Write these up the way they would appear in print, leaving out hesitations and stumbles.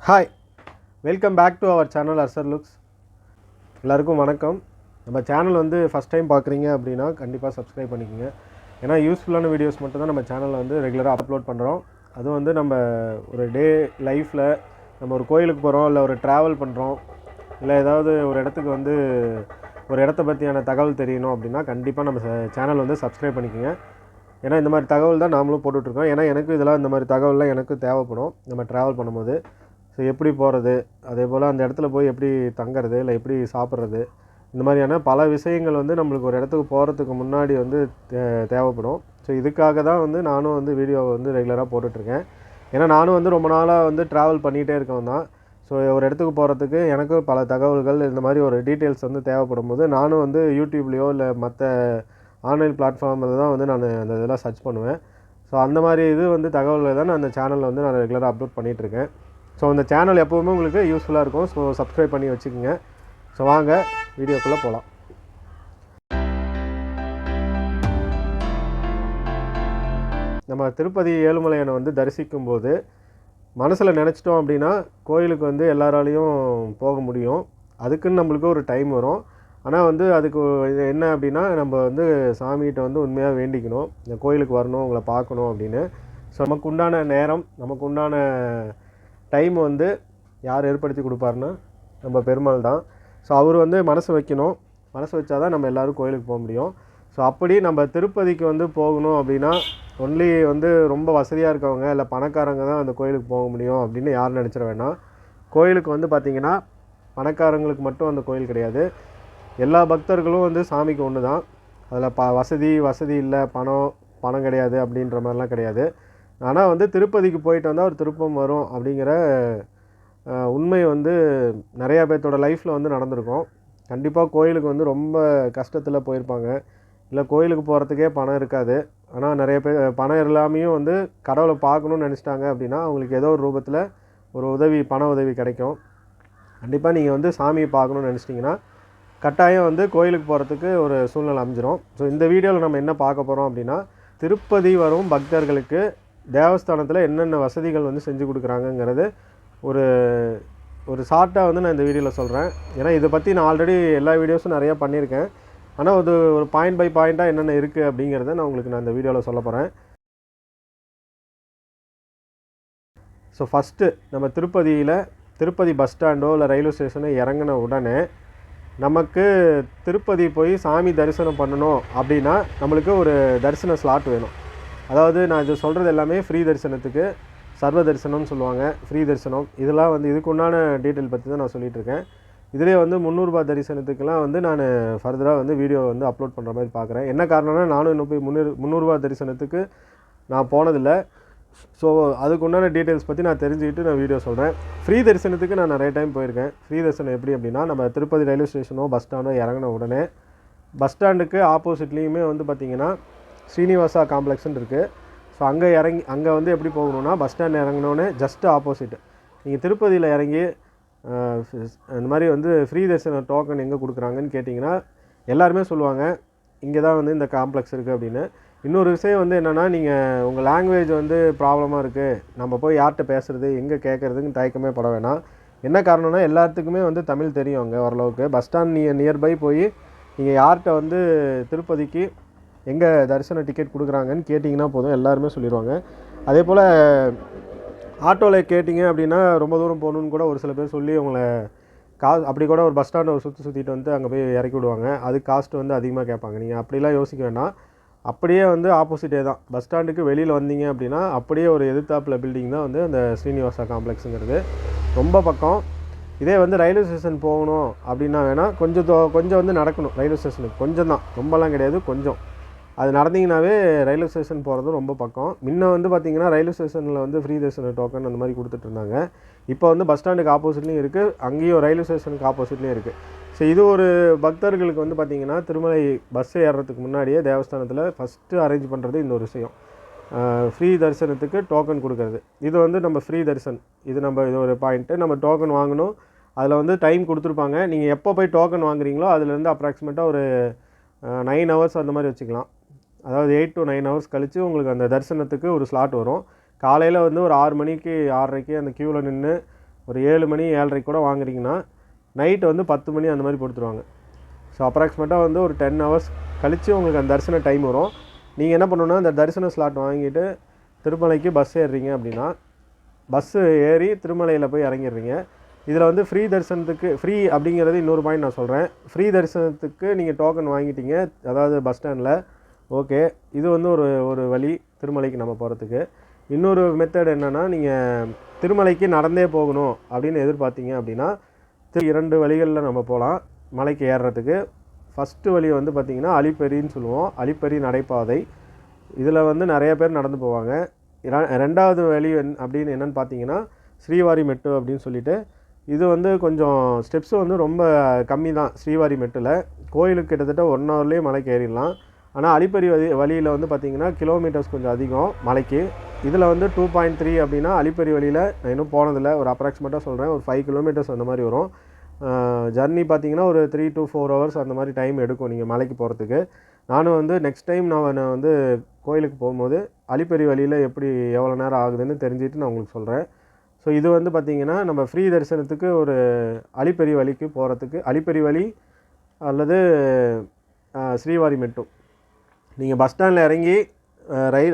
Hi, welcome back to our channel Archer looks. எல்லாருக்கும் வணக்கம். நம்ம சேனல் வந்து ஃபஸ்ட் டைம் பார்க்குறீங்க அப்படின்னா கண்டிப்பாக சப்ஸ்கிரைப் பண்ணிக்கோங்க. ஏன்னா யூஸ்ஃபுல்லான வீடியோஸ் மட்டும் தான் நம்ம சேனலில் வந்து ரெகுலராக அப்லோட் பண்ணுறோம். அதுவும் வந்து நம்ம ஒரு டே லைஃப்பில் நம்ம ஒரு கோயிலுக்கு போகிறோம், இல்லை ஒரு ட்ராவல் பண்ணுறோம், இல்லை ஏதாவது ஒரு இடத்துக்கு வந்து ஒரு இடத்த பற்றியான தகவல் தெரியணும் அப்படின்னா கண்டிப்பாக நம்ம சேனல் வந்து சப்ஸ்கிரைப் பண்ணிக்கோங்க. ஏன்னா இந்த மாதிரி தகவல் தான் நாமளும் போட்டுட்ருக்கோம். ஏன்னா எனக்கு இதெல்லாம் இந்த மாதிரி தகவல்லாம் எனக்கு தேவைப்படும் நம்ம ட்ராவல் பண்ணும்போது. ஸோ எப்படி போகிறது, அதே போல் அந்த இடத்துல போய் எப்படி தங்கிறது, இல்லை எப்படி சாப்பிட்றது, இந்த மாதிரியான பல விஷயங்கள் வந்து நம்மளுக்கு ஒரு இடத்துக்கு போகிறதுக்கு முன்னாடி வந்து தேவைப்படும். ஸோ இதுக்காக தான் வந்து நானும் வந்து வீடியோவை வந்து ரெகுலராக போட்டுட்ருக்கேன். ஏன்னா நானும் வந்து ரொம்ப நாளாக வந்து ட்ராவல் பண்ணிகிட்டே இருக்கவன் தான். ஸோ ஒரு இடத்துக்கு போகிறதுக்கு எனக்கும் பல தகவல்கள் இந்த மாதிரி ஒரு டீட்டெயில்ஸ் வந்து தேவைப்படும் போது நானும் வந்து யூடியூப்லேயோ இல்லை மற்ற ஆன்லைன் பிளாட்ஃபார்மில் தான் வந்து நான் அந்த இதெல்லாம் சர்ச் பண்ணுவேன். ஸோ அந்த மாதிரி இது வந்து தகவல்களை தான் நான் அந்த சேனலில் வந்து நான் ரெகுலராக அப்லோட் பண்ணிகிட்ருக்கேன். ஸோ அந்த சேனல் எப்போவுமே உங்களுக்கு யூஸ்ஃபுல்லாக இருக்கும். ஸோ சப்ஸ்கிரைப் பண்ணி வச்சுக்கோங்க. ஸோ வாங்க வீடியோக்குள்ளே போகலாம். நம்ம திருப்பதி ஏழுமலையானை வந்து தரிசிக்கும்போது மனசில் நினச்சிட்டோம் அப்படின்னா கோயிலுக்கு வந்து எல்லாராலையும் போக முடியும். அதுக்குன்னு நம்மளுக்கு ஒரு டைம் வரும். ஆனால் வந்து அதுக்கு என்ன அப்படின்னா நம்ம வந்து சாமிகிட்ட வந்து உண்மையாக வேண்டிக்கணும், இந்த கோயிலுக்கு வரணும், உங்களை பார்க்கணும் அப்படின்னு. ஸோ நமக்கு உண்டான நேரம், நமக்கு உண்டான டைம் வந்து யார் ஏற்படுத்தி கொடுப்பாருன்னா நம்ம பெருமாள் தான். ஸோ அவர் வந்து மனசு வைக்கணும், மனசு வச்சா தான் நம்ம எல்லோரும் கோயிலுக்கு போக முடியும். ஸோ அப்படி நம்ம திருப்பதிக்கு வந்து போகணும் அப்படின்னா ஒன்லி வந்து ரொம்ப வசதியாக இருக்கவங்க இல்லை பணக்காரங்க தான் அந்த கோயிலுக்கு போக முடியும் அப்படின்னு யாரும் நினச்சிட வேணாம். கோயிலுக்கு வந்து பார்த்திங்கன்னா பணக்காரங்களுக்கு மட்டும் அந்த கோயில் கிடையாது. எல்லா பக்தர்களும் வந்து சாமிக்கு ஒன்று தான். அதில் வசதி இல்லை, பணம் கிடையாது அப்படின்ற மாதிரிலாம் கிடையாது. ஆனால் வந்து திருப்பதிக்கு போயிட்டு வந்தால் ஒரு திருப்பம் வரும் அப்படிங்கிற உண்மை வந்து நிறையா பேர்த்தோட லைஃப்பில் வந்து நடந்திருக்கும். கண்டிப்பாக கோயிலுக்கு வந்து ரொம்ப கஷ்டத்தில் போயிருப்பாங்க, இல்லை கோயிலுக்கு போகிறதுக்கே பணம் இருக்காது. ஆனால் நிறைய பேர் பணம் இல்லாமையும் வந்து கடவுளை பார்க்கணுன்னு நினச்சிட்டாங்க அப்படின்னா அவங்களுக்கு ஏதோ ஒரு ரூபத்தில் ஒரு பண உதவி கிடைக்கும். கண்டிப்பாக நீங்கள் வந்து சாமியை பார்க்கணுன்னு நினச்சிட்டிங்கன்னா கட்டாயம் வந்து கோயிலுக்கு போகிறதுக்கு ஒரு சூழ்நிலை அமைஞ்சிரும். ஸோ இந்த வீடியோவில் நம்ம என்ன பார்க்க போகிறோம் அப்படின்னா திருப்பதி வரும் பக்தர்களுக்கு தேவஸ்தானத்தில் என்னென்ன வசதிகள் வந்து செஞ்சு கொடுக்குறாங்கங்கிறது ஒரு ஷார்ட்டாக வந்து நான் இந்த வீடியோவில் சொல்கிறேன். ஏன்னா இதை பற்றி நான் ஆல்ரெடி எல்லா வீடியோஸும் நிறையா பண்ணியிருக்கேன். ஆனால் ஒரு பாயிண்ட் பை பாயிண்ட்டாக என்னென்ன இருக்குது அப்படிங்கிறத நான் உங்களுக்கு இந்த வீடியோவில் சொல்ல போகிறேன். ஸோ ஃபஸ்ட்டு நம்ம திருப்பதி பஸ் ஸ்டாண்டோ இல்லை ரயில்வே ஸ்டேஷனோ இறங்கின உடனே நமக்கு திருப்பதி போய் சாமி தரிசனம் பண்ணணும் அப்படின்னா நம்மளுக்கு ஒரு தரிசன ஸ்லாட் வேணும். அதாவது நான் இது சொல்கிறது எல்லாமே ஃப்ரீ தரிசனத்துக்கு, சர்வ தரிசனம்னு சொல்லுவாங்க, ஃப்ரீ தரிசனம். இதெல்லாம் வந்து இதுக்கு உண்டான டீட்டெயில் பற்றி தான் நான் சொல்லிகிட்டு இருக்கேன். இதிலே வந்து 300 ரூபா தரிசனத்துக்கெலாம் வந்து நான் ஃபர்தராக வந்து வீடியோ வந்து அப்லோட் பண்ணுற மாதிரி பார்க்குறேன். என்ன காரணம்னா நானும் இன்னும் போய் 300 ரூபா தரிசனத்துக்கு நான் போனதில்லை. ஸோ அதுக்கு உண்டான டீட்டெயில்ஸ் பற்றி நான் தெரிஞ்சுக்கிட்டு நான் வீடியோ சொல்கிறேன். ஃப்ரீ தரிசனத்துக்கு நான் நிறைய டைம் போயிருக்கேன். ஃப்ரீ தரிசனம் எப்படி அப்படின்னா நம்ம திருப்பதி ரயில்வே ஸ்டேஷனோ பஸ் ஸ்டாண்டோ இறங்கின உடனே பஸ் ஸ்டாண்டுக்கு ஆப்போசிட்லேயுமே வந்து பார்த்திங்கன்னா ஸ்ரீனிவாசா காம்ப்ளெக்ஸ்ன்னு இருக்குது. ஸோ அங்கே வந்து எப்படி போகணுன்னா பஸ் ஸ்டாண்ட் இறங்கினோடனே ஜஸ்ட் ஆப்போசிட் நீங்கள் திருப்பதியில் இறங்கி இந்த மாதிரி வந்து ஃப்ரீ தரிசன டோக்கன் எங்கே கொடுக்குறாங்கன்னு கேட்டிங்கன்னா எல்லாருமே சொல்லுவாங்க இங்கே தான் வந்து இந்த காம்ப்ளெக்ஸ் இருக்குது அப்படின்னு. இன்னொரு விஷயம் வந்து என்னென்னா நீங்கள் உங்கள் லாங்குவேஜ் வந்து ப்ராப்ளமாக இருக்குது, நம்ம போய் யார்கிட்ட பேசுகிறது எங்கே கேட்குறதுன்னு தயக்கமே பட வேணாம். என்ன காரணம்னா எல்லாத்துக்குமே வந்து தமிழ் தெரியும். அங்கே ஓரளவுக்கு பஸ் ஸ்டாண்ட் நியர்பை போய் நீங்கள் யார்கிட்ட வந்து திருப்பதிக்கு எங்கே தரிசன டிக்கெட் கொடுக்குறாங்கன்னு கேட்டிங்கன்னா போதும், எல்லாருமே சொல்லிடுவாங்க. அதே போல் ஆட்டோவில் கேட்டிங்க அப்படின்னா ரொம்ப தூரம் போகணுன்னு கூட ஒரு சில பேர் சொல்லி உங்களை அப்படி கூட ஒரு பஸ் ஸ்டாண்டை சுற்றிட்டு வந்து அங்கே போய் இறக்கி விடுவாங்க. அது காஸ்ட் வந்து அதிகமாக கேட்பாங்க. நீங்கள் அப்படிலாம் யோசிக்க வேண்டாம். அப்படியே வந்து ஆப்போசிட்டே தான் பஸ் ஸ்டாண்டுக்கு வெளியில் வந்தீங்க அப்படின்னா அப்படியே ஒரு எதிர்த்தாப்பில் பில்டிங் தான் வந்து அந்த ஸ்ரீனிவாசா காம்ப்ளெக்ஸுங்கிறது. ரொம்ப பக்கம். இதே வந்து ரயில்வே ஸ்டேஷன் போகணும் அப்படின்னா வேணால் கொஞ்சம் வந்து நடக்கணும். ரயில்வே ஸ்டேஷனுக்கு கொஞ்சம் தான், ரொம்பலாம் கிடையாது, கொஞ்சம். அது நடந்தீங்கன்னாவே ரயில்வே ஸ்டேஷன் போகிறது ரொம்ப பக்கம். முன்ன வந்து பார்த்திங்கன்னா ரயில்வே ஸ்டேஷனில் வந்து ஃப்ரீ தரிசன டோக்கன் அந்த மாதிரி கொடுத்துட்ருந்தாங்க. இப்போ வந்து பஸ் ஸ்டாண்டுக்கு ஆப்போசிட்லேயும் இருக்குது, அங்கேயும் ரயில்வே ஸ்டேஷனுக்கு ஆப்போசிட்லேயும் இருக்குது. ஸோ இது ஒரு பக்தர்களுக்கு வந்து பார்த்திங்கன்னா திருமலை பஸ் ஏறுறதுக்கு முன்னாடியே தேவஸ்தானத்தில் ஃபஸ்ட்டு அரேஞ்ச் பண்ணுறது இந்த ஒரு விஷயம், ஃப்ரீ தரிசனத்துக்கு டோக்கன் கொடுக்கறது. இது வந்து நம்ம ஃப்ரீ தரிசனம், இது ஒரு பாயிண்ட்டு. நம்ம டோக்கன் வாங்கணும், அதில் வந்து டைம் கொடுத்துருப்பாங்க. நீங்கள் எப்போ போய் டோக்கன் வாங்குறீங்களோ அதுலேருந்து அப்ராக்சிமேட்டாக ஒரு 9 ஹவர்ஸ் அந்த மாதிரி வச்சுக்கலாம். அதாவது 8 to 9 ஹவர்ஸ் கழித்து உங்களுக்கு அந்த தரிசனத்துக்கு ஒரு ஸ்லாட் வரும். காலையில் வந்து ஒரு 6 மணிக்கு 6:30க்கு அந்த க்யூவில் நின்று ஒரு 7 மணி 7:30 கூட வாங்குறீங்கன்னா நைட்டு வந்து 10 மணி அந்த மாதிரி கொடுத்துருவாங்க. ஸோ அப்ராக்சிமேட்டாக வந்து ஒரு 10 ஹவர்ஸ் கழித்து உங்களுக்கு அந்த தரிசன டைம் வரும். நீங்கள் என்ன பண்ணணுன்னா அந்த தரிசன ஸ்லாட் வாங்கிட்டு திருமலைக்கு பஸ் ஏறுறீங்க அப்படின்னா பஸ்ஸு ஏறி திருமலையில் போய் இறங்கிடுறீங்க. இதில் வந்து ஃப்ரீ தரிசனத்துக்கு ஃப்ரீ அப்படிங்கிறது இன்னொரு பாயிண்ட் நான் சொல்கிறேன். ஃப்ரீ தரிசனத்துக்கு நீங்கள் டோக்கன் வாங்கிட்டீங்க, அதாவது பஸ் ஸ்டாண்டில். ஓகே, இது வந்து ஒரு வழி திருமலைக்கு நம்ம போகிறதுக்கு. இன்னொரு மெத்தட் என்னென்னா, நீங்கள் திருமலைக்கு நடந்தே போகணும் அப்படின்னு எதிர்பார்த்தீங்க அப்படின்னா 2 வழிகளில் நம்ம போகலாம் மலைக்கு ஏறுறதுக்கு. ஃபஸ்ட்டு வழி வந்து பார்த்திங்கன்னா அலிப்பெரின்னு சொல்லுவோம், அலிப்பெரி நடைபாதை. இதில் வந்து நிறைய பேர் நடந்து போவாங்க. ரெண்டாவது வழி அப்படின்னு என்னென்னு பார்த்தீங்கன்னா ஸ்ரீவாரி மெட்டு அப்படின்னு சொல்லிட்டு, இது வந்து கொஞ்சம் ஸ்டெப்ஸு வந்து ரொம்ப கம்மி தான். ஸ்ரீவாரி மெட்டில் கோயிலுக்கு கிட்டத்தட்ட 1 ஹவர்லேயே மலைக்கு ஏறிடலாம். ஆனால் அலிப்பெரி வழியில் வந்து பார்த்திங்கன்னா கிலோமீட்டர்ஸ் கொஞ்சம் அதிகம் மலைக்கு. இதில் வந்து 2.3 அப்படின்னா அலிப்பெரி வழியில் நான் இன்னும் போனதில்லை, ஒரு அப்ராக்சிமேட்டாக சொல்கிறேன், ஒரு 5 கிலோமீட்டர்ஸ் அந்த மாதிரி வரும். ஜர்னி பார்த்திங்கன்னா ஒரு 3 to 4 ஹவர்ஸ் அந்த மாதிரி டைம் எடுக்கும் நீங்கள் மலைக்கு போகிறதுக்கு. நானும் வந்து நெக்ஸ்ட் டைம் நான் வந்து கோயிலுக்கு போகும்போது அலிப்பெரி வழியில் எவ்வளோ நேரம் ஆகுதுன்னு தெரிஞ்சுட்டு நான் உங்களுக்கு சொல்கிறேன். ஸோ இது வந்து பார்த்திங்கன்னா நம்ம ஃப்ரீ தரிசனத்துக்கு ஒரு அலிப்பெரி வழிக்கு போகிறதுக்கு, அலிப்பெரி வழி அல்லது ஸ்ரீவாரி மெட்டு. நீங்கள் பஸ் ஸ்டாண்டில் இறங்கி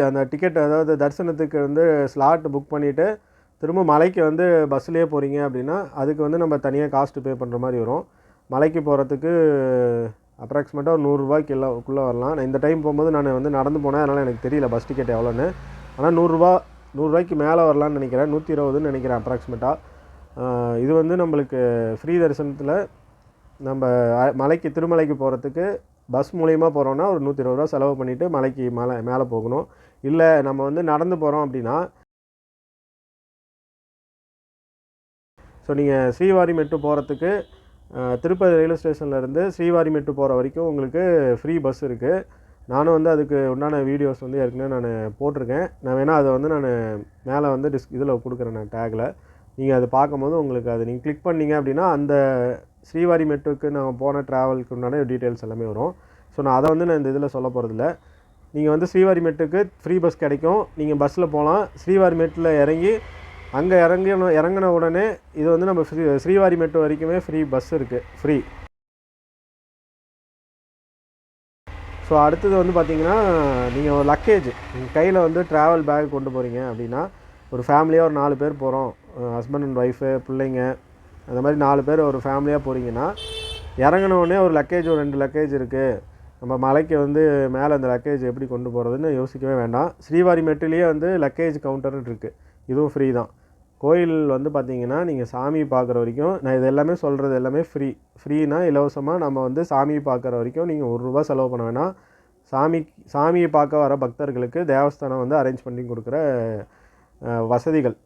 அந்த டிக்கெட், அதாவது தரிசனத்துக்கு வந்து ஸ்லாட் புக் பண்ணிவிட்டு திரும்ப மலைக்கு வந்து பஸ்ஸுலேயே போகிறீங்க அப்படின்னா அதுக்கு வந்து நம்ம தனியாக காஸ்ட்டு பே பண்ணுற மாதிரி வரும். மலைக்கு போகிறதுக்கு அப்ராக்சிமேட்டாக ஒரு 100 ரூபாய்க்குள்ளே வரலாம். நான் இந்த டைம் போகும்போது நான் வந்து நடந்து போனேன், அதனால் எனக்கு தெரியல பஸ் டிக்கெட் எவ்வளோன்னு. ஆனால் 100 ரூபாய்க்கு மேலே வரலான்னு நினைக்கிறேன், 120ன்னு நினைக்கிறேன் அப்ராக்சிமேட்டாக. இது வந்து நம்மளுக்கு ஃப்ரீ தரிசனத்தில் நம்ம திருமலைக்கு போகிறதுக்கு பஸ் மூலிமா போகிறோன்னா ஒரு 120 ரூபா செலவு பண்ணிவிட்டு மேலே போகணும். இல்லை நம்ம வந்து நடந்து போகிறோம் அப்படின்னா, ஸோ நீங்கள் ஸ்ரீவாரி மெட்டு போகிறதுக்கு திருப்பதி ரயில்வே ஸ்டேஷன்லேருந்து ஸ்ரீவாரி மெட்டு போகிற வரைக்கும் உங்களுக்கு ஃப்ரீ பஸ் இருக்குது. நானும் வந்து அதுக்கு உண்டான வீடியோஸ் வந்து ஏற்கனவே நான் போட்டிருக்கேன். நான் வேணால் அதை வந்து நான் மேலே வந்து இதில் கொடுக்குறேன், நான் டேக்கில். நீங்கள் அது பார்க்கும்போது உங்களுக்கு அது நீங்கள் கிளிக் பண்ணிங்க அப்படின்னா அந்த ஸ்ரீவாரி மெட்டுக்கு நாங்கள் போன ட்ராவலுக்கு உண்டான டீட்டெயில்ஸ் எல்லாமே வரும். ஸோ நான் அதை வந்து நான் இந்த இதில் சொல்ல போகிறதில்ல. நீங்கள் வந்து ஸ்ரீவாரி மெட்டுக்கு ஃப்ரீ பஸ் கிடைக்கும், நீங்கள் பஸ்ஸில் போகலாம். ஸ்ரீவாரி மெட்டில் இறங்கி அங்கே இறங்கின உடனே இது வந்து நம்ம ஸ்ரீவாரி மெட்டு வரைக்குமே ஃப்ரீ பஸ் இருக்குது, ஃப்ரீ. ஸோ அடுத்தது வந்து பார்த்திங்கன்னா, நீங்கள் ஒரு லக்கேஜ் கையில் வந்து ட்ராவல் பேக் கொண்டு போகிறீங்க அப்படின்னா, ஒரு ஃபேமிலியாக ஒரு 4 பேர் போகிறோம், ஹஸ்பண்ட் அண்ட் ஒய்ஃபு, பிள்ளைங்க, அந்த மாதிரி 4 பேர் ஒரு ஃபேமிலியாக போகிறீங்கன்னா, இறங்கினோடனே ஒரு 2 லக்கேஜ் இருக்குது, நம்ம மலைக்கு வந்து மேலே அந்த லக்கேஜ் எப்படி கொண்டு போகிறதுன்னு யோசிக்கவே வேண்டாம். ஸ்ரீவாரி மெட்டிலேயே வந்து லக்கேஜ் கவுண்டர்னு இருக்குது, இதுவும் ஃப்ரீ தான். கோயில் வந்து பார்த்திங்கன்னா நீங்கள் சாமி பார்க்குற வரைக்கும், நான் இது எல்லாமே சொல்கிறது எல்லாமே ஃப்ரீனா இலவசமாக நம்ம வந்து சாமி பார்க்குற வரைக்கும் நீங்கள் 1 ரூபா செலவு பண்ண வேணாம். சாமியை பார்க்க வர பக்தர்களுக்கு தேவஸ்தானம் வந்து அரேஞ்ச் பண்ணி கொடுக்குற வசதிகள்.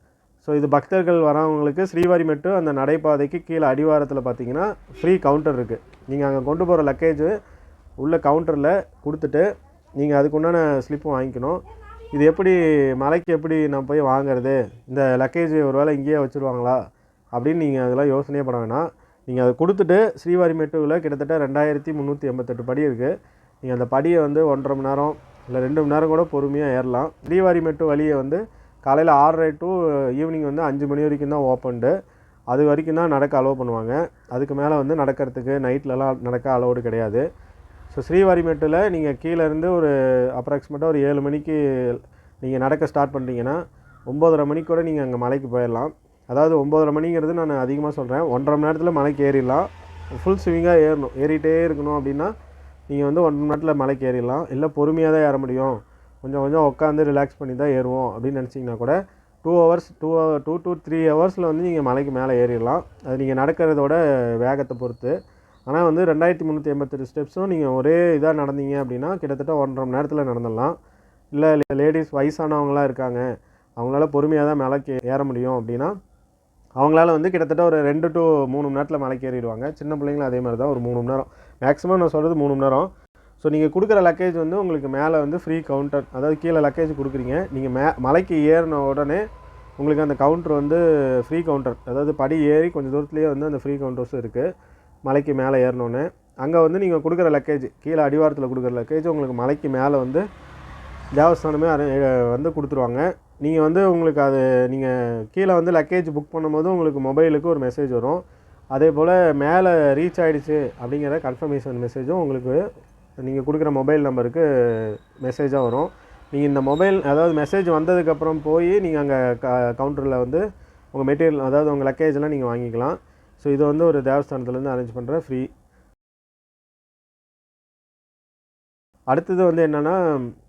ஸோ இது பக்தர்கள் வரவங்களுக்கு ஸ்ரீவாரி மெட்டு அந்த நடைபாதைக்கு கீழே அடிவாரத்தில் பார்த்திங்கன்னா ஃப்ரீ கவுண்டர் இருக்குது. நீங்கள் அங்கே கொண்டு போகிற லக்கேஜு உள்ள கவுண்டரில் கொடுத்துட்டு நீங்கள் அதுக்குண்டான ஸ்லிப்பும் வாங்கிக்கணும். இது எப்படி மலைக்கு எப்படி நான் போய் வாங்கிறது, இந்த லக்கேஜ் ஒரு வேளை இங்கேயே வச்சுருவாங்களா அப்படின்னு நீங்கள் அதெல்லாம் யோசனையே பண்ண வேணாம். நீங்கள் அதை கொடுத்துட்டு ஸ்ரீவாரி மெட்டுவில் கிட்டத்தட்ட 2388 படி இருக்குது. நீங்கள் அந்த படியை வந்து 1.5 மணி நேரம் இல்லை 2 மணி நேரம் கூட பொறுமையாக ஏறலாம். ஸ்ரீவாரி மெட்டு வழியை வந்து காலையில் 6:30 to ஈவினிங் வந்து 5 மணி வரைக்கும் தான் ஓப்பன்டு. அது வரைக்கும் தான் நடக்க அலோவ் பண்ணுவாங்க. அதுக்கு மேலே வந்து நடக்கிறதுக்கு நைட்லலாம் நடக்க அலோடு கிடையாது. ஸோ ஸ்ரீவாரி மெட்டில் நீங்கள் கீழேருந்து ஒரு அப்ராக்சிமேட்டாக ஒரு 7 மணிக்கு நீங்கள் நடக்க ஸ்டார்ட் பண்ணுறீங்கன்னா 9:30 மணிக்கு கூட நீங்கள் அங்கே மலைக்கு போயிடலாம். அதாவது 9:30 மணிங்கிறது நான் அதிகமாக சொல்கிறேன், 1.5 மணி நேரத்தில் மலைக்கு ஏறிடலாம். ஃபுல் ஸ்விங்காக ஏறிட்டே இருக்கணும் அப்படின்னா நீங்கள் வந்து 1 மணி நேரத்தில் மலைக்கு ஏறிடலாம். இல்லை பொறுமையாக தான் ஏற முடியும், கொஞ்சம் உட்காந்து ரிலாக்ஸ் பண்ணி தான் ஏறுவோம் அப்படின்னு நினச்சிங்கன்னா கூட 2 to 3 ஹவர்ஸில் வந்து நீங்கள் மலைக்கு மேலே ஏறிடலாம். அது நீங்கள் நடக்கிறதோட வேகத்தை பொறுத்து. ஆனால் வந்து 2388 ஸ்டெப்ஸும் நீங்கள் ஒரே இதாக நடந்தீங்க அப்படின்னா கிட்டத்தட்ட 1.5 மணி நேரத்தில் நடந்துடலாம். இல்லை லேடிஸ் வயசானவங்களாம் இருக்காங்க, அவங்களால பொறுமையாக தான் மலைக்கு ஏற முடியும் அப்படின்னா அவங்களால வந்து கிட்டத்தட்ட ஒரு 2 to 3 மணி நேரத்தில் மலைக்கு ஏறிடுவாங்க. சின்ன பிள்ளைங்களும் அதே மாதிரி தான், ஒரு 3 மணி நேரம் மேக்ஸிமம். நான் சொல்கிறது 3 மணி நேரம். ஸோ நீங்கள் கொடுக்குற லக்கேஜ் வந்து உங்களுக்கு மேலே வந்து ஃப்ரீ கவுண்டர், அதாவது கீழே லக்கேஜ் கொடுக்குறீங்க, நீங்கள் மலைக்கு ஏறின உடனே உங்களுக்கு அந்த கவுண்டர் வந்து ஃப்ரீ கவுண்டர், அதாவது படி ஏறி கொஞ்சம் தூரத்துலேயே வந்து அந்த ஃப்ரீ கவுண்டர்ஸும் இருக்குது. மலைக்கு மேலே ஏறினோன்னே அங்கே வந்து நீங்கள் கொடுக்குற லக்கேஜ், கீழே அடிவாரத்தில் கொடுக்குற லக்கேஜ் உங்களுக்கு மலைக்கு மேலே வந்து தேவஸ்தானமே வந்து கொடுத்துருவாங்க. நீங்கள் வந்து உங்களுக்கு அது நீங்கள் கீழே வந்து லக்கேஜ் புக் பண்ணும்போது உங்களுக்கு மொபைலுக்கு ஒரு மெசேஜ் வரும். அதே போல் மேலே ரீச் ஆகிடுச்சு அப்படிங்கிற கன்ஃபர்மேஷன் மெசேஜும் உங்களுக்கு நீங்கள் கொடுக்குற மொபைல் நம்பருக்கு மெசேஜாக வரும். நீங்கள் இந்த மொபைல் அதாவது மெசேஜ் வந்ததுக்கப்புறம் போய் நீங்கள் அங்கே கவுண்டரில் வந்து உங்கள் மெட்டீரியல் அதாவது உங்கள் லக்கேஜெலாம் நீங்கள் வாங்கிக்கலாம். ஸோ இது வந்து ஒரு தேவஸ்தானத்துலேருந்து அரேஞ்ச் பண்ணுற ஃப்ரீ. அடுத்தது வந்து என்னென்னா,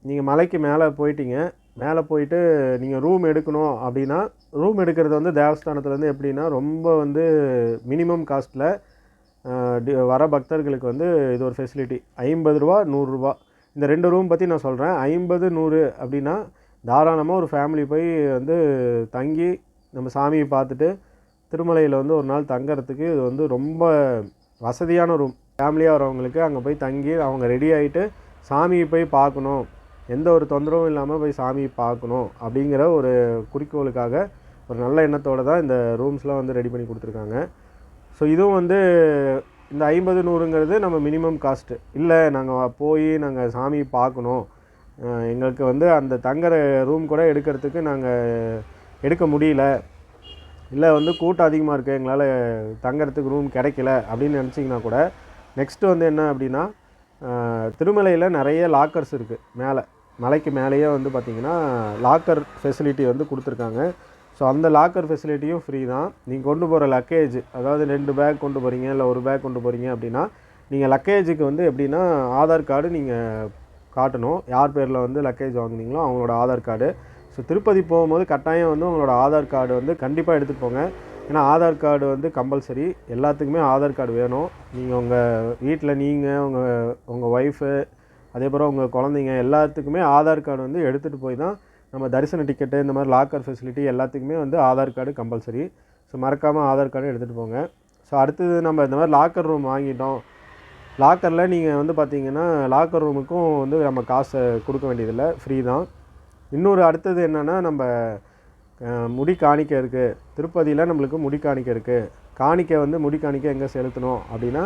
நீங்கள் மலைக்கு மேலே போயிட்டீங்க. மேலே போயிட்டு நீங்கள் ரூம் எடுக்கணும் அப்படின்னா, ரூம் எடுக்கிறது வந்து தேவஸ்தானத்துலேருந்து எப்படின்னா ரொம்ப வந்து மினிமம் காஸ்ட்டில் வர பக்தர்களுக்கு வந்து இது ஒரு ஃபெசிலிட்டி. 50 ரூபா 100 ரூபா. இந்த 2 ரூம் பற்றி நான் சொல்கிறேன். 50 100 அப்படின்னா தாராளமாக ஒரு ஃபேமிலி போய் வந்து தங்கி நம்ம சாமியை பார்த்துட்டு திருமலையில் வந்து ஒரு நாள் தங்கறதுக்கு இது வந்து ரொம்ப வசதியான ரூம். ஃபேமிலியாக வரவங்களுக்கு அங்கே போய் தங்கி அவங்க ரெடி ஆகிட்டு சாமியை போய் பார்க்கணும், எந்த ஒரு தொந்தரவும் இல்லாமல் போய் சாமியை பார்க்கணும் அப்படிங்கிற ஒரு குறிக்கோளுக்காக ஒரு நல்ல எண்ணத்தோடு தான் இந்த ரூம்ஸ்லாம் வந்து ரெடி பண்ணி கொடுத்துருக்காங்க. ஸோ இதுவும் வந்து இந்த 50 100ங்கிறது நம்ம மினிமம் காஸ்ட்டு. இல்லை நாங்கள் போய் நாங்கள் சாமியை பார்க்கணும், எங்களுக்கு வந்து அந்த தங்குற ரூம் கூட எடுக்கிறதுக்கு நாங்கள் எடுக்க முடியல, இல்லை வந்து கூட்டம் அதிகமாக இருக்குது எங்களால் தங்குறதுக்கு ரூம் கிடைக்கல அப்படின்னு நினச்சிங்கன்னா கூட நெக்ஸ்ட்டு வந்து என்ன அப்படின்னா, திருமலையில் நிறைய லாக்கர்ஸ் இருக்குது. மலைக்கு மேலேயே வந்து பார்த்திங்கன்னா லாக்கர் ஃபெசிலிட்டி வந்து கொடுத்துருக்காங்க. ஸோ அந்த லாக்கர் ஃபெசிலிட்டியும் ஃப்ரீ தான். நீங்கள் கொண்டு போகிற லக்கேஜ் அதாவது 2 பேக் கொண்டு போகிறீங்க இல்லை 1 பேக் கொண்டு போகிறீங்க அப்படின்னா நீங்கள் லக்கேஜுக்கு வந்து எப்படின்னா ஆதார் கார்டு நீங்கள் காட்டணும். யார் பேரில் வந்து லக்கேஜ் வாங்குனீங்களோ அவங்களோட ஆதார் கார்டு. ஸோ திருப்பதி போகும்போது கட்டாயம் வந்து உங்களோட ஆதார் கார்டு வந்து கண்டிப்பாக எடுத்துகிட்டு போங்க. ஏன்னா ஆதார் கார்டு வந்து கம்பல்சரி, எல்லாத்துக்குமே ஆதார் கார்டு வேணும். நீங்கள் உங்கள் வீட்டில் நீங்கள் உங்கள் ஒய்ஃபு அதேபோல் உங்கள் குழந்தைங்க எல்லாத்துக்குமே ஆதார் கார்டு வந்து எடுத்துகிட்டு போய் தான் நம்ம தரிசன டிக்கெட்டு இந்த மாதிரி லாக்கர் ஃபெசிலிட்டி எல்லாத்துக்குமே வந்து ஆதார் கார்டு கம்பல்சரி. ஸோ மறக்காமல் ஆதார் கார்டு எடுத்துகிட்டு போங்க. ஸோ அடுத்தது நம்ம இந்த மாதிரி லாக்கர் ரூம் வாங்கிட்டோம். லாக்கரில் நீங்கள் வந்து பார்த்திங்கன்னா லாக்கர் ரூமுக்கும் வந்து நம்ம காசை கொடுக்க வேண்டியதில்லை, ஃப்ரீ தான். இன்னொரு அடுத்தது என்னென்னா, நம்ம முடி காணிக்கை இருக்குது. திருப்பதியில் நம்மளுக்கு முடி காணிக்கை இருக்குது. காணிக்கை வந்து முடி காணிக்கை எங்கே செலுத்தணும் அப்படின்னா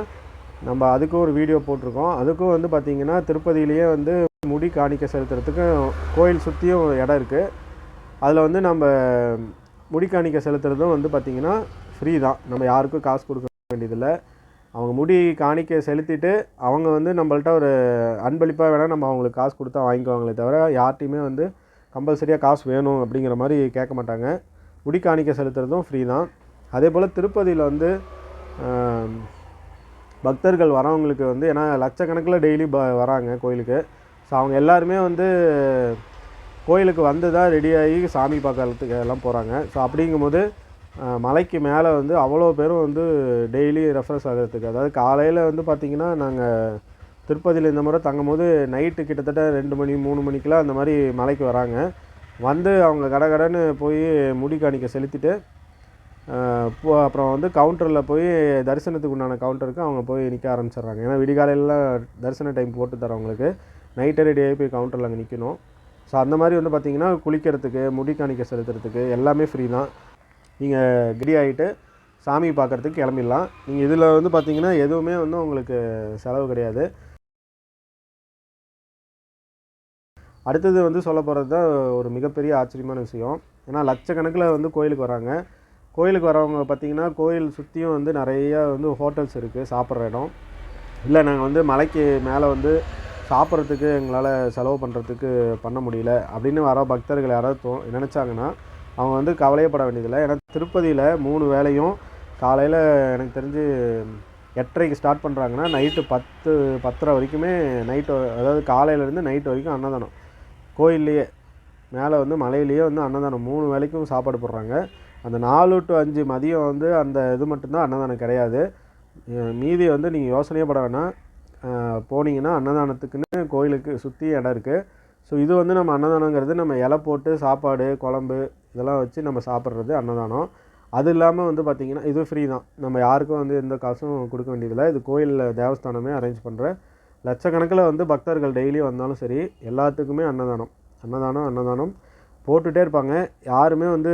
நம்ம அதுக்கும் ஒரு வீடியோ போட்டிருக்கோம். அதுக்கும் வந்து பார்த்திங்கன்னா திருப்பதியிலேயே வந்து முடி காணிக்கை செலுத்துறதுக்கு கோயில் சுற்றியும் ஒரு இடம் இருக்குது. அதில் வந்து நம்ம முடி காணிக்கை செலுத்துறதும் வந்து பார்த்திங்கன்னா ஃப்ரீ தான். நம்ம யாருக்கும் காசு கொடுக்க வேண்டியதில்லை. அவங்க முடி காணிக்கை செலுத்திட்டு அவங்க வந்து நம்மள்ட்ட ஒரு அன்பளிப்பாக வேணால் நம்ம அவங்களுக்கு காசு கொடுத்தா வாங்கிக்குவாங்களே தவிர யார்ட்டையுமே வந்து கம்பல்சரியாக காசு வேணும் அப்படிங்கிற மாதிரி கேட்க மாட்டாங்க. முடி காணிக்கை செலுத்துறதும் ஃப்ரீ தான். அதே போல் திருப்பதியில் வந்து பக்தர்கள் வரவங்களுக்கு வந்து ஏன்னா லட்சக்கணக்கில் டெய்லி வராங்க கோயிலுக்கு. ஸோ அவங்க எல்லாருமே வந்து கோயிலுக்கு வந்து தான் ரெடியாகி சாமி பார்க்கறதுக்கு எல்லாம் போகிறாங்க. ஸோ அப்படிங்கும்போது மலைக்கு மேலே வந்து அவ்வளோ பேரும் வந்து டெய்லி ரெஃப்ரெஷ் ஆகிறதுக்கு, அதாவது காலையில் வந்து பார்த்திங்கன்னா நாங்கள் திருப்பதியில் இந்த முறை தங்கும் போது நைட்டு கிட்டத்தட்ட 2 மணி 3 மணிக்கெலாம் அந்த மாதிரி மலைக்கு வராங்க. வந்து அவங்க கடகடன்னு போய் முடி காணிக்கை செலுத்திட்டு அப்புறம் வந்து கவுண்டரில் போய் தரிசனத்துக்கு உண்டான கவுண்டருக்கு அவங்க போய் நிற்க ஆரம்பிச்சிடுறாங்க. ஏன்னா விடிகாலையிலாம் தரிசன டைம் போட்டு தரவங்களுக்கு நைட்டே ரெடியாகி போய் கவுண்டரில் அங்கே நிற்கணும். ஸோ அந்த மாதிரி வந்து பார்த்திங்கன்னா குளிக்கிறதுக்கு முடி காணிக்கை செலுத்துறதுக்கு எல்லாமே ஃப்ரீ தான். நீங்கள் ரெடி ஆகிட்டு சாமி பார்க்குறதுக்கு கிளம்பிடலாம். நீங்கள் இதில் வந்து பார்த்திங்கன்னா எதுவுமே வந்து உங்களுக்கு செலவு கிடையாது. அடுத்தது வந்து சொல்ல போகிறது தான் ஒரு மிகப்பெரிய ஆச்சரியமான விஷயம். ஏன்னா லட்சக்கணக்கில் வந்து கோயிலுக்கு வராங்க. கோயிலுக்கு வரவங்க பார்த்திங்கன்னா கோயில் சுற்றியும் வந்து நிறையா வந்து ஹோட்டல்ஸ் இருக்குது, சாப்பிட்ற இடம். இல்லை நாங்கள் வந்து மலைக்கு மேலே வந்து சாப்பிட்றதுக்கு எங்களால் செலவு பண்ணுறதுக்கு பண்ண முடியல அப்படின்னு வர பக்தர்கள் யாராவது நினச்சாங்கன்னா அவங்க வந்து கவலையப்பட வேண்டியதில்லை. ஏன்னா திருப்பதியில் 3 வேளையும் காலையில் எனக்கு தெரிஞ்சு 8:30க்கு ஸ்டார்ட் பண்ணுறாங்கன்னா நைட்டு 10:30 வரைக்குமே நைட்டு, அதாவது காலையிலேருந்து நைட்டு வரைக்கும் அன்னதானம். கோயில்லையே மேலே வந்து மலையிலேயே வந்து அன்னதானம் 3 வேளைக்கும் சாப்பாடு போடுறாங்க. அந்த 4 to 5 மதியம் வந்து அந்த இது மட்டும்தான் அன்னதானம் கிடையாது. மீதி வந்து நீங்கள் யோசனையே பட வேணாம். போனீங்கன்னா அன்னதானத்துக்குன்னு கோயிலுக்கு சுற்றி இடம் இருக்குது. ஸோ இது வந்து நம்ம அன்னதானங்கிறது நம்ம இலை போட்டு சாப்பாடு குழம்பு இதெல்லாம் வச்சு நம்ம சாப்பிட்றது அன்னதானம். அது இல்லாமல் வந்து பார்த்திங்கன்னா இது ஃப்ரீ தான். நம்ம யாருக்கும் வந்து எந்த காசும் கொடுக்க வேண்டியதில்லை. இது கோயிலில் தேவஸ்தானமே அரேஞ்ச் பண்ணுற லட்சக்கணக்கில் வந்து பக்தர்கள் டெய்லி வந்தாலும் சரி எல்லாத்துக்குமே அன்னதானம் போட்டுகிட்டே இருப்பாங்க. யாருமே வந்து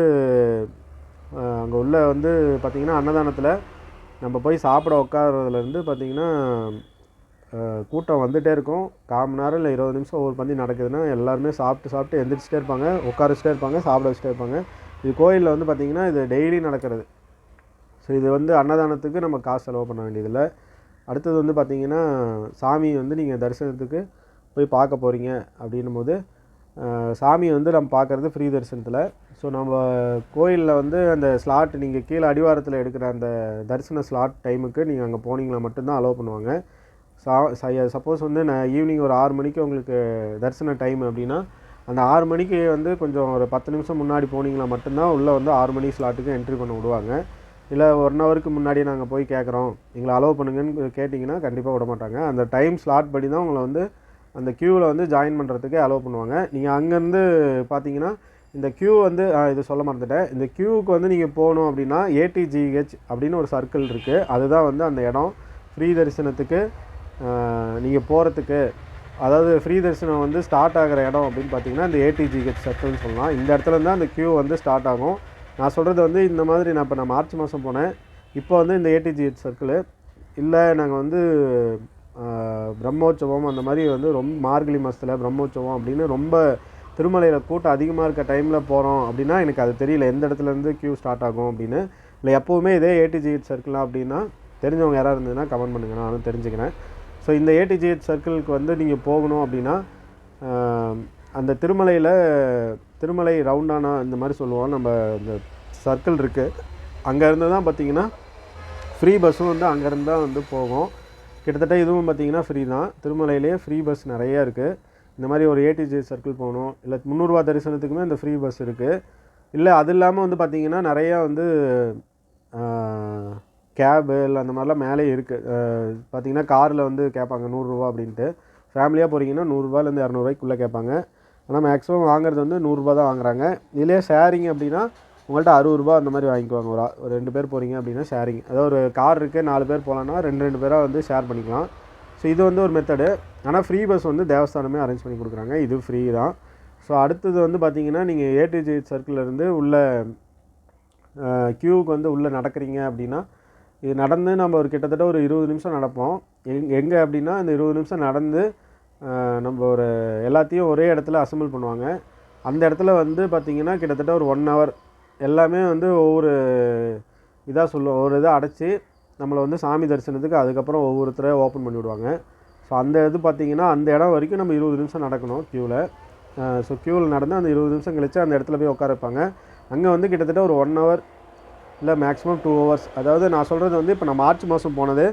அங்கே உள்ள வந்து பார்த்திங்கன்னா அன்னதானத்தில் நம்ம போய் சாப்பிட உட்காரதுலேருந்து பார்த்திங்கன்னா கூட்டம் வந்துகிட்டே இருக்கும். 1/4 மணி நேரம் இல்லை 20 நிமிஷம் ஒவ்வொரு பந்தி நடக்குதுன்னா எல்லாருமே சாப்பிட்டு எந்திரிச்சிட்டே இருப்பாங்க, உட்கார வச்சுட்டே இருப்பாங்க, சாப்பிட வச்சுட்டே இருப்பாங்க. இது கோயிலில் வந்து பார்த்திங்கன்னா இது டெய்லி நடக்கிறது. ஸோ இது வந்து அன்னதானத்துக்கு நம்ம காசு செலவு பண்ண வேண்டியதில்லை. அடுத்தது வந்து பார்த்திங்கன்னா சாமி வந்து நீங்கள் தரிசனத்துக்கு போய் பார்க்க போகிறீங்க அப்படின்னும் போது சாமி வந்து நம்ம பார்க்குறது ஃப்ரீ தரிசனத்தில். ஸோ நம்ம கோயிலில் வந்து அந்த ஸ்லாட் நீங்கள் கீழே அடிவாரத்தில் எடுக்கிற அந்த தரிசன ஸ்லாட் டைமுக்கு நீங்கள் அங்கே போனீங்கன்னா மட்டும்தான் அலோவ் பண்ணுவாங்க. சப்போஸ் வந்து நான் ஈவினிங் ஒரு 6 மணிக்கு உங்களுக்கு தரிசன டைம் அப்படின்னா அந்த 6 மணிக்கு வந்து கொஞ்சம் ஒரு 10 நிமிஷம் முன்னாடி போனீங்கன்னா மட்டும்தான் உள்ளே வந்து 6 மணி ஸ்லாட்டுக்கு என்ட்ரி பண்ண விடுவாங்க. இல்லை 1 ஹவருக்கு முன்னாடி நாங்கள் போய் கேட்குறோம் எங்களை அலோவ் பண்ணுங்கன்னு கேட்டிங்கன்னா கண்டிப்பாக விட மாட்டாங்க. அந்த டைம் ஸ்லாட் படி தான் உங்களை வந்து அந்த க்யூவில் வந்து ஜாயின் பண்ணுறதுக்கே அலோவ் பண்ணுவாங்க. நீங்கள் அங்கேருந்து பார்த்தீங்கன்னா இந்த க்யூ வந்து இது சொல்ல மறந்துட்டேன். இந்த க்யூவுக்கு வந்து நீங்கள் போகணும் அப்படின்னா ATGH அப்படின்னு ஒரு சர்க்கிள் இருக்குது. அதுதான் வந்து அந்த இடம் ஃப்ரீ தரிசனத்துக்கு நீங்கள் போகிறதுக்கு. அதாவது ஃப்ரீ தரிசனம் வந்து ஸ்டார்ட் ஆகிற இடம் அப்படின்னு பார்த்தீங்கன்னா இந்த ATGH சர்க்கிள்னு சொல்லலாம். இந்த இடத்துல தான் அந்த க்யூ வந்து ஸ்டார்ட் ஆகும். நான் சொல்கிறது வந்து இந்த மாதிரி நான் மார்ச் மாதம் போனேன். இப்போ வந்து இந்த ATGH சர்க்கிள் இல்லை, நாங்கள் வந்து பிரம்மோற்சவம் அந்த மாதிரி வந்து ரொம்ப மார்கழி மாதத்தில் பிரம்மோற்சவம் அப்படின்னு ரொம்ப திருமலையில் கூட்டம் அதிகமாக இருக்க டைமில் போகிறோம் அப்படின்னா எனக்கு அது தெரியல எந்த இடத்துலேருந்து க்யூ ஸ்டார்ட் ஆகும் அப்படின்னு. இல்லை எப்போவுமே இதே ATGH சர்க்கிளாக அப்படின்னா தெரிஞ்சவங்க யாராவது இருந்ததுன்னா கமெண்ட் பண்ணுங்கள், நானும் தெரிஞ்சுக்கிறேன். ஸோ இந்த ATGH சர்க்கிளுக்கு வந்து நீங்கள் போகணும் அப்படின்னா அந்த திருமலை ரவுண்டானா இந்த மாதிரி சொல்லுவோம். நம்ம இந்த சர்க்கிள் இருக்குது, அங்கேருந்து தான் பார்த்திங்கன்னா ஃப்ரீ பஸ்ஸும் வந்து அங்கேருந்து தான் வந்து போகும். கிட்டத்தட்ட இதுவும் பார்த்திங்கன்னா ஃப்ரீ தான். திருமலையிலே ஃப்ரீ பஸ் நிறையா இருக்குது. இந்த மாதிரி ஒரு ATGH சர்க்கிள் போகணும் இல்லை 300 ரூபா தரிசனத்துக்குமே இந்த ஃப்ரீ பஸ் இருக்குது. இல்லை அது இல்லாமல் வந்து பார்த்திங்கன்னா நிறையா வந்து கேபு இல்லை அந்த மாதிரிலாம் மேலே இருக்குது. பார்த்திங்கன்னா காரில் வந்து கேட்பாங்க 100 ரூபா அப்படின்ட்டு. ஃபேமிலியாக போகிறீங்கன்னா 100 ரூபாலேருந்து 200 ரூபாய்க்குள்ளே கேட்பாங்க. ஆனால் மேக்ஸிமம் வாங்குறது வந்து 100 ரூபா தான் வாங்குறாங்க. இதிலே ஷேரிங் அப்படின்னா உங்கள்கிட்ட 60 ரூபா அந்த மாதிரி வாங்கிக்குவாங்க. ஒரு 2 பேர் போகிறீங்க அப்படின்னா ஷேரிங், அதாவது ஒரு கார் இருக்குது 4 பேர் போகலான்னா 2 பேராக வந்து ஷேர் பண்ணிக்கலாம். ஸோ இது வந்து ஒரு மெத்தடு. ஆனால் ஃப்ரீ பஸ் வந்து தேவஸ்தானமே அரேஞ்ச் பண்ணி கொடுக்குறாங்க, இது ஃப்ரீ தான். ஸோ அடுத்தது வந்து பார்த்திங்கன்னா நீங்கள் ATGH சர்க்கிள்லேருந்து உள்ள க்யூவுக்கு வந்து உள்ளே நடக்கிறீங்க அப்படின்னா இது நடந்து நம்ம ஒரு கிட்டத்தட்ட ஒரு 20 நிமிஷம் நடப்போம். எங்கே அப்படின்னா இந்த 20 நிமிஷம் நடந்து நம்ம ஒரு எல்லாத்தையும் ஒரே இடத்துல அசம்பிள் பண்ணுவாங்க. அந்த இடத்துல வந்து பார்த்திங்கன்னா கிட்டத்தட்ட ஒரு 1 ஹவர் எல்லாமே வந்து ஒவ்வொரு இதாக சொல்லுவோம், ஒரு இதை அடைச்சி நம்மளை வந்து சாமி தரிசனத்துக்கு அதுக்கப்புறம் ஒவ்வொருத்தரை ஓப்பன் பண்ணி விடுவாங்க. ஸோ அந்த இது பார்த்திங்கன்னா அந்த இடம் வரைக்கும் நம்ம 20 நிமிஷம் நடக்கணும் க்யூவில். ஸோ க்யூவில் நடந்து அந்த 20 நிமிஷம் கழிச்சு அந்த இடத்துல போய் உட்கார வைப்பாங்க. அங்கே வந்து கிட்டத்தட்ட ஒரு 1 ஹவர் இல்லை மேக்ஸிமம் 2 ஹவர்ஸ். அதாவது நான் சொல்கிறது வந்து இப்போ நான் மார்ச் மாதம் போனது,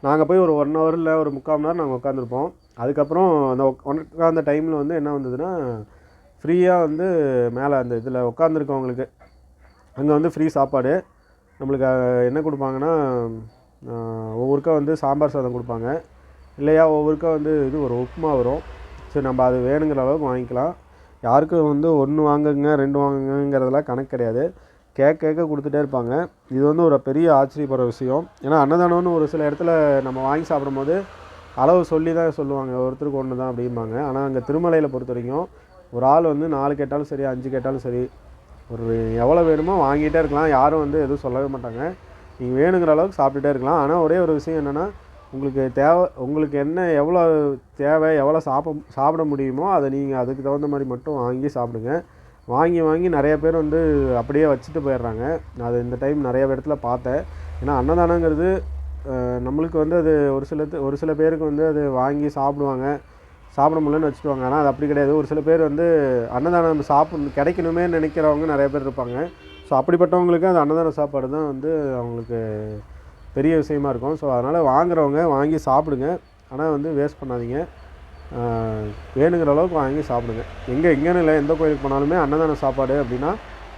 நாங்கள் போய் ஒரு 1 ஹவர் இல்லை ஒரு 3/4 மணி நேரம் நாங்கள் உட்காந்துருப்போம். அதுக்கப்புறம் அந்த உட்காந்த டைமில் வந்து என்ன வந்ததுன்னா ஃப்ரீயாக வந்து மேலே அந்த இதில் உட்காந்துருக்கவங்களுக்கு அங்கே வந்து ஃப்ரீ சாப்பாடு. நம்மளுக்கு என்ன கொடுப்பாங்கன்னா ஒவ்வொருக்கா வந்து சாம்பார் சாதம் கொடுப்பாங்க, இல்லையா ஒவ்வொருக்கா வந்து இது ஒரு உப்புமா வரும். சரி நம்ம அது வேணுங்கிற அளவுக்கு வாங்கிக்கலாம். யாருக்கும் வந்து 1 வாங்குங்க 2 வாங்குங்கிறதெல்லாம் கணக்கு கிடையாது, கேட்க கொடுத்துட்டே இருப்பாங்க. இது வந்து ஒரு பெரிய ஆச்சரியப்படுற விஷயம். ஏன்னா அன்னதானம்னு ஒரு சில இடத்துல நம்ம வாங்கி சாப்பிடும்போது அளவு சொல்லி தான் சொல்லுவாங்க, ஒருத்தருக்கு 1 தான் அப்படிம்பாங்க. ஆனால் அங்கே திருமலையில் பொறுத்த வரைக்கும் ஒரு ஆள் வந்து 4 கேட்டாலும் சரி 5 கேட்டாலும் சரி ஒரு எவ்வளோ வேணுமோ வாங்கிட்டே இருக்கலாம். யாரும் வந்து எதுவும் சொல்லவே மாட்டாங்க, நீங்கள் வேணுங்கிற அளவுக்கு சாப்பிட்டுட்டே இருக்கலாம். ஆனால் ஒரே ஒரு விஷயம் என்னென்னா உங்களுக்கு என்ன எவ்வளோ தேவை எவ்வளோ சாப்பிட முடியுமோ அதை நீங்கள் அதுக்கு தகுந்த மாதிரி மட்டும் வாங்கி சாப்பிடுங்க. வாங்கி நிறைய பேர் வந்து அப்படியே வச்சுட்டு போயிடுறாங்க. அது இந்த டைம் நிறைய இடத்துல பார்த்தேன். ஏன்னா அன்னதானங்கிறது நம்மளுக்கு வந்து அது ஒரு சில பேருக்கு வந்து அது வாங்கி சாப்பிட முடியலன்னு வச்சுக்குவாங்க. ஆனால் அது அப்படி கிடையாது. ஒரு சில பேர் வந்து அன்னதானம் கிடைக்கணுமே நினைக்கிறவங்க நிறைய பேர் இருப்பாங்க. ஸோ அப்படிப்பட்டவங்களுக்கு அந்த அன்னதான சாப்பாடு தான் வந்து அவங்களுக்கு பெரிய விஷயமா இருக்கும். ஸோ அதனால் வாங்குறவங்க வாங்கி சாப்பிடுங்க, ஆனால் வந்து வேஸ்ட் பண்ணாதீங்க. வேணுங்கிற அளவுக்கு வாங்கி சாப்பிடுங்க. எங்கேன்னு இல்லை, எந்த கோயிலுக்கு போனாலுமே அன்னதான சாப்பாடு அப்படின்னா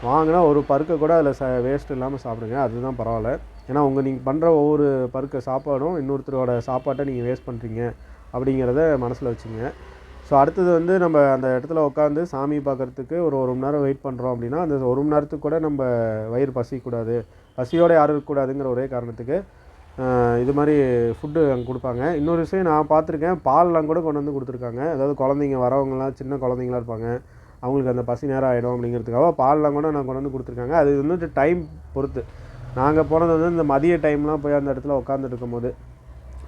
வாங்கினா ஒரு பருக்கை கூட அதில் வேஸ்ட் இல்லாமல் சாப்பிடுங்க, அதுதான் பரவாயில்ல. ஏன்னா நீங்கள் பண்ணுற ஒவ்வொரு பருக்க சாப்பாடும் இன்னொருத்தரோட சாப்பாட்டை நீங்கள் வேஸ்ட் பண்ணுறீங்க அப்படிங்கிறத மனசில் வச்சுங்க. ஸோ அடுத்தது வந்து நம்ம அந்த இடத்துல உட்காந்து சாமி பார்க்குறதுக்கு ஒரு மணி நேரம் வெயிட் பண்ணுறோம் அப்படின்னா அந்த 1 மணி நேரத்துக்கு கூட நம்ம வயிறு பசிக்கூடாது, பசியோடு யாரும் இருக்கக்கூடாதுங்கிற ஒரே காரணத்துக்கு இது மாதிரி ஃபுட்டு அங்கே கொடுப்பாங்க. இன்னொரு விஷயம் நான் பார்த்துருக்கேன், பால்லாம் கூட கொண்டு வந்து கொடுத்துருக்காங்க. அதாவது குழந்தைங்க வரவங்களாம் சின்ன குழந்தைங்களாம் இருப்பாங்க, அவங்களுக்கு அந்த பசி நேரம் ஆகிடும் அப்படிங்கிறதுக்காக பால்லாம் கூட நான் கொண்டு வந்து கொடுத்துருக்காங்க. அது வந்துட்டு டைம் பொறுத்து. நாங்கள் போனது வந்து இந்த மதிய டைம்லாம் போய் அந்த இடத்துல உட்காந்துட்டு இருக்கும்போது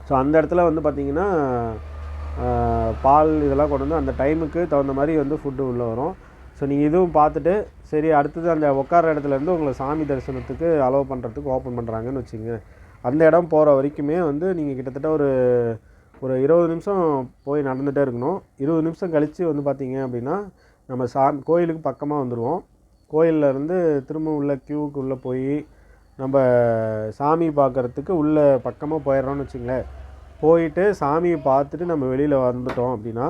ஸோ அந்த இடத்துல வந்து பார்த்திங்கன்னா பால் இதெல்லாம் கொண்டு வந்து அந்த டைமுக்கு தகுந்த மாதிரி வந்து ஃபுட்டு உள்ளே வரும். ஸோ நீங்கள் இதுவும் பார்த்துட்டு சரி அடுத்தது அந்த உட்கார இடத்துலேருந்து உங்களை சாமி தரிசனத்துக்கு அலோவ் பண்ணுறதுக்கு ஓப்பன் பண்ணுறாங்கன்னு வச்சுங்க. அந்த இடம் போகிற வரைக்குமே வந்து நீங்கள் கிட்டத்தட்ட ஒரு 20 நிமிஷம் போய் நடந்துகிட்டே இருக்கணும். 20 நிமிஷம் கழித்து வந்து பார்த்திங்க அப்படின்னா நம்ம கோயிலுக்கு பக்கமாக வந்துடுவோம். கோயிலேருந்து திரும்ப உள்ள க்யூவுக்கு உள்ளே போய் நம்ம சாமி பார்க்குறதுக்கு உள்ளே பக்கமாக போயிடுறோன்னு வச்சுங்களேன். போயிட்டு சாமியை பார்த்துட்டு நம்ம வெளியில் வந்துட்டோம் அப்படின்னா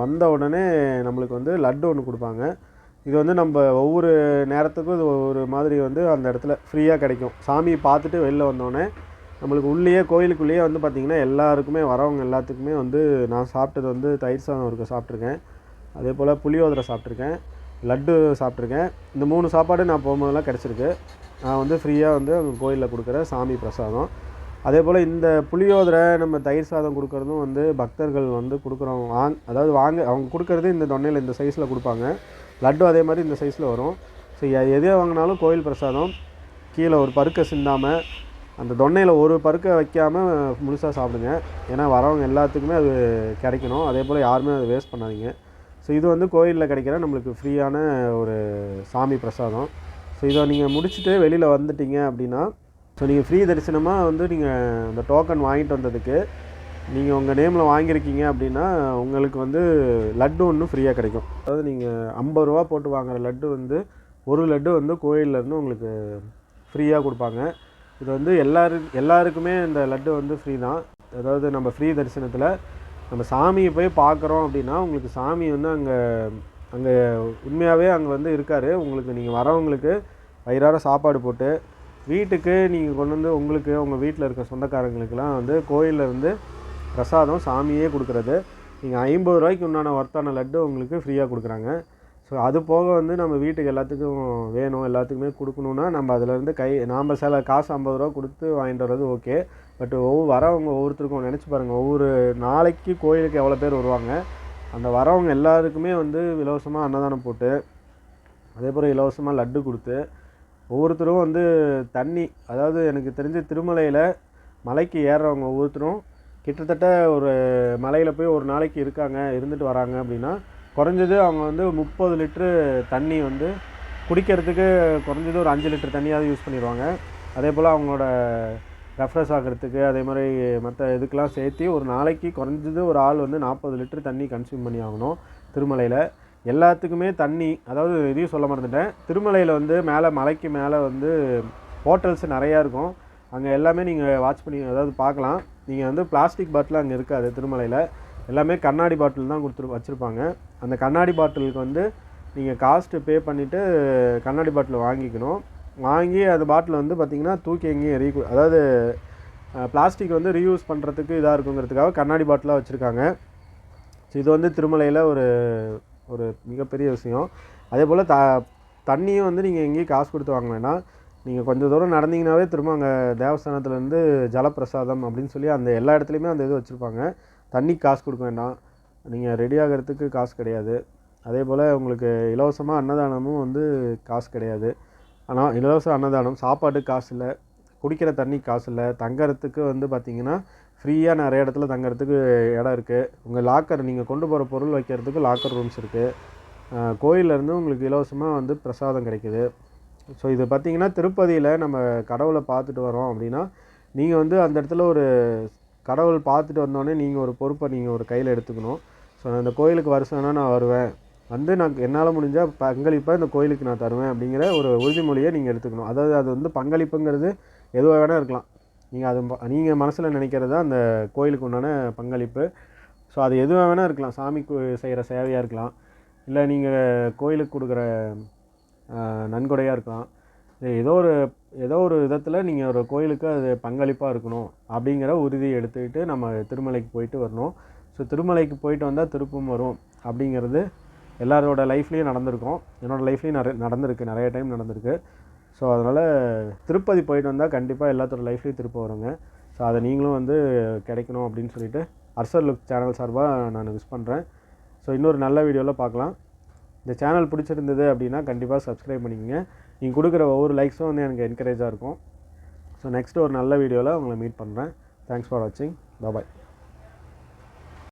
வந்த உடனே நம்மளுக்கு வந்து லட்டு ஒன்று கொடுப்பாங்க. இது வந்து நம்ம ஒவ்வொரு நேரத்துக்கும் இது ஒரு மாதிரி வந்து அந்த இடத்துல ஃப்ரீயாக கிடைக்கும். சாமியை பார்த்துட்டு வெளில வந்தோடனே நம்மளுக்கு உள்ளேயே கோயிலுக்குள்ளேயே வந்து பார்த்திங்கன்னா எல்லாருக்குமே வரவங்க எல்லாத்துக்குமே வந்து நான் சாப்பிட்டது வந்து தயிர் சாதம் இருக்க சாப்பிட்ருக்கேன், அதே போல் புளியோதரை சாப்பிட்ருக்கேன், லட்டு சாப்பிட்ருக்கேன். இந்த 3 சாப்பாடு நான் போகும்போதெல்லாம் கிடச்சிருக்கு. நான் வந்து ஃப்ரீயாக வந்து அங்கே கோயிலில் கொடுக்குற சாமி பிரசாதம். அதே போல் இந்த புளியோதரை நம்ம தயிர் சாதம் கொடுக்குறதும் வந்து பக்தர்கள் வந்து கொடுக்குறவங்க அவங்க கொடுக்குறது இந்த தொன்னையில் இந்த சைஸில் கொடுப்பாங்க. லட்டு அதே மாதிரி இந்த சைஸில் வரும். ஸோ எதே வாங்கினாலும் கோயில் பிரசாதம் கீழே ஒரு பருக்கை சிந்தாமல் அந்த தொன்னையில் ஒரு பருக்கை வைக்காமல் முழுசாக சாப்பிடுங்க. ஏன்னா வரவங்க எல்லாத்துக்குமே அது கிடைக்கணும். அதே போல் யாருமே அதை வேஸ்ட் பண்ணாதீங்க. ஸோ இது வந்து கோயிலில் கிடைக்கிற நம்மளுக்கு ஃப்ரீயான ஒரு சாமி பிரசாதம். ஸோ இதை நீங்கள் முடிச்சுட்டு வெளியில் வந்துட்டீங்க அப்படின்னா ஸோ நீங்கள் ஃப்ரீ தரிசனமாக வந்து நீங்கள் அந்த டோக்கன் வாங்கிட்டு வந்ததுக்கு நீங்கள் உங்கள் நேமில் வாங்கியிருக்கீங்க அப்படின்னா உங்களுக்கு வந்து லட்டு ஒன்று ஃப்ரீயாக கிடைக்கும். அதாவது நீங்கள் 50 ரூபா போட்டு வாங்குகிற லட்டு வந்து ஒரு லட்டு வந்து கோயிலேருந்து உங்களுக்கு ஃப்ரீயாக கொடுப்பாங்க. இது வந்து எல்லாருக்குமே இந்த லட்டு வந்து ஃப்ரீ தான். அதாவது நம்ம ஃப்ரீ தரிசனத்தில் நம்ம சாமியை போய் பார்க்குறோம் அப்படின்னா உங்களுக்கு சாமி வந்து அங்கே உண்மையாகவே அங்கே வந்து இருக்கார். உங்களுக்கு நீங்கள் வரவங்களுக்கு வயிறார சாப்பாடு போட்டு வீட்டுக்கு நீங்கள் கொண்டு வந்து உங்களுக்கு உங்கள் வீட்டில் இருக்க சொந்தக்காரங்களுக்கெல்லாம் வந்து கோயிலில் இருந்து பிரசாதம் சாமியே கொடுக்குறது. நீங்கள் 50 ரூபாய்க்கு உண்டான ஒர்த்தான லட்டு உங்களுக்கு ஃப்ரீயாக கொடுக்குறாங்க. ஸோ அது போக வந்து நம்ம வீட்டுக்கு எல்லாத்துக்கும் வேணும், எல்லாத்துக்குமே கொடுக்கணுன்னா நம்ம அதிலேருந்து நாம் சில காசு 50 ரூபா கொடுத்து வாங்கிட்டு வர்றது ஓகே. பட் வரவங்க ஒவ்வொருத்தருக்கும் நினச்சி பாருங்கள், ஒவ்வொரு நாளைக்கு கோயிலுக்கு எவ்வளோ பேர் வருவாங்க. அந்த வரவங்க எல்லாருக்குமே வந்து இலவசமாக அன்னதானம் போட்டு அதே போல் இலவசமாக லட்டு கொடுத்து ஒவ்வொருத்தரும் வந்து தண்ணி, அதாவது எனக்கு தெரிஞ்ச திருமலையில் மலைக்கு ஏறுறவங்க ஒவ்வொருத்தரும் கிட்டத்தட்ட ஒரு மலையில் போய் ஒரு நாளைக்கு இருந்துட்டு வராங்க அப்படின்னா குறைஞ்சது அவங்க வந்து 30 லிட்ரு தண்ணி வந்து குடிக்கிறதுக்கு குறைஞ்சது ஒரு 5 லிட்டர் தண்ணியாவது யூஸ் பண்ணிடுவாங்க. அதே போல் அவங்களோட ரெஃப்ரெஷ் ஆகிறதுக்கு அதே மாதிரி மற்ற இதுக்கெலாம் சேர்த்து ஒரு நாளைக்கு குறைஞ்சது ஒரு ஆள் வந்து 40 லிட்டர் தண்ணி கன்சியூம் பண்ணி ஆகணும். திருமலையில் எல்லாத்துக்குமே தண்ணி, அதாவது இதையும் சொல்ல மறந்துட்டேன், திருமலையில் வந்து மலைக்கு மேலே வந்து ஹோட்டல்ஸ் நிறையா இருக்கும். அங்கே எல்லாமே நீங்கள் வாட்ச் பண்ணி அதாவது பார்க்கலாம். நீங்கள் வந்து பிளாஸ்டிக் பாட்டில் அங்கே இருக்காது. திருமலையில் எல்லாமே கண்ணாடி பாட்டில் தான் வச்சுருப்பாங்க. அந்த கண்ணாடி பாட்டிலுக்கு வந்து நீங்கள் காஸ்ட்டு பே பண்ணிவிட்டு கண்ணாடி பாட்டில் வாங்கிக்கணும். வாங்கி அந்த பாட்டில் வந்து பார்த்திங்கன்னா தூக்கி எங்கேயும் அதாவது பிளாஸ்டிக் வந்து ரீயூஸ் பண்ணுறதுக்கு இதாக இருக்குங்கிறதுக்காக கண்ணாடி பாட்டிலாக வச்சுருக்காங்க. ஸோ இது வந்து திருமலையில் ஒரு மிகப்பெரிய விஷயம். அதே போல் தண்ணியும் வந்து நீங்கள் எங்கேயும் காசு கொடுத்து வாங்க வேணாம். நீங்கள் கொஞ்சம் தூரம் நடந்தீங்கன்னாவே திரும்ப அங்கே தேவஸ்தானத்துலேருந்து ஜலப்பிரசாதம் அப்படின்னு சொல்லி அந்த எல்லா இடத்துலையுமே அந்த இது வச்சுருப்பாங்க. தண்ணி காசு கொடுக்க வேண்டாம், நீங்கள் ரெடி ஆகிறதுக்கு காசு கிடையாது. அதே போல் உங்களுக்கு இலவசமாக அன்னதானமும் வந்து காசு கிடையாது. ஆனால் இலவச அன்னதானம், சாப்பாட்டுக்கு காசு இல்லை, குடிக்கிற தண்ணி காசு இல்லை, தங்கறதுக்கு வந்து பார்த்திங்கன்னா ஃப்ரீயாக நிறைய இடத்துல தங்கறதுக்கு இடம் இருக்குது. உங்கள் லாக்கர் நீங்கள் கொண்டு போகிற பொருள் வைக்கிறதுக்கு லாக்கர் ரூம்ஸ் இருக்குது. கோயிலேருந்து உங்களுக்கு இலவசமாக வந்து பிரசாதம் கிடைக்குது. ஸோ இது பார்த்திங்கன்னா திருப்பதியில் நம்ம கடவுளை பார்த்துட்டு வரோம் அப்படின்னா நீங்கள் வந்து அந்த இடத்துல ஒரு கடவுள் பார்த்துட்டு வந்தோடனே நீங்கள் ஒரு பொறுப்பை நீங்கள் ஒரு கையில் எடுத்துக்கணும். ஸோ அந்த கோயிலுக்கு வருஷம்னா நான் வருவேன், வந்து நான் என்னால் முடிஞ்சால் பங்களிப்பாக இந்த கோயிலுக்கு நான் தருவேன் அப்படிங்கிற ஒரு உறுதிமொழியை நீங்கள் எடுத்துக்கணும். அதாவது அது வந்து பங்களிப்புங்கிறது எதுவாக வேணால் இருக்கலாம். நீங்கள் மனசில் நினைக்கிறது அந்த கோயிலுக்கு உண்டான பங்களிப்பு. ஸோ அது எதுவாக வேணால் இருக்கலாம். சாமிக்கு செய்கிற சேவையாக இருக்கலாம், இல்லை நீங்கள் கோயிலுக்கு கொடுக்குற நன்கொடையாக இருக்கலாம். ஏதோ ஒரு விதத்தில் நீங்கள் ஒரு கோயிலுக்கு அது பங்களிப்பாக இருக்கணும் அப்படிங்கிற உறுதியை எடுத்துக்கிட்டு நம்ம திருமலைக்கு போயிட்டு வரணும். ஸோ திருமலைக்கு போயிட்டு வந்தால் திருப்பம் வரும் அப்படிங்கிறது எல்லாரோட லைஃப்லேயும் நடந்திருக்கும். என்னோடய லைஃப்லேயும் நடந்திருக்கு, நிறைய டைம் நடந்திருக்கு. ஸோ அதனால் திருப்பதி போயிட்டு வந்தால் கண்டிப்பாக எல்லாத்தோட லைஃப்லேயும் திருப்பம் வருங்க. ஸோ அதை நீங்களும் வந்து கிடைக்கணும் அப்படின்னு சொல்லிட்டு அர்சர் லுக் சேனல் சார்பாக நான் விஷ் பண்ணுறேன். ஸோ இன்னொரு நல்ல வீடியோவில் பார்க்கலாம். இந்த சேனல் பிடிச்சிருந்தது அப்படின்னா கண்டிப்பாக சப்ஸ்கிரைப் பண்ணிக்கோங்க. நீங்கள் கொடுக்குற ஒவ்வொரு லைக்ஸும் வந்து எனக்கு என்கரேஜாக இருக்கும். ஸோ நெக்ஸ்ட்டு ஒரு நல்ல வீடியோவில் உங்களை மீட் பண்ணுறேன். தேங்க்ஸ் ஃபார் வாட்சிங். பாய்.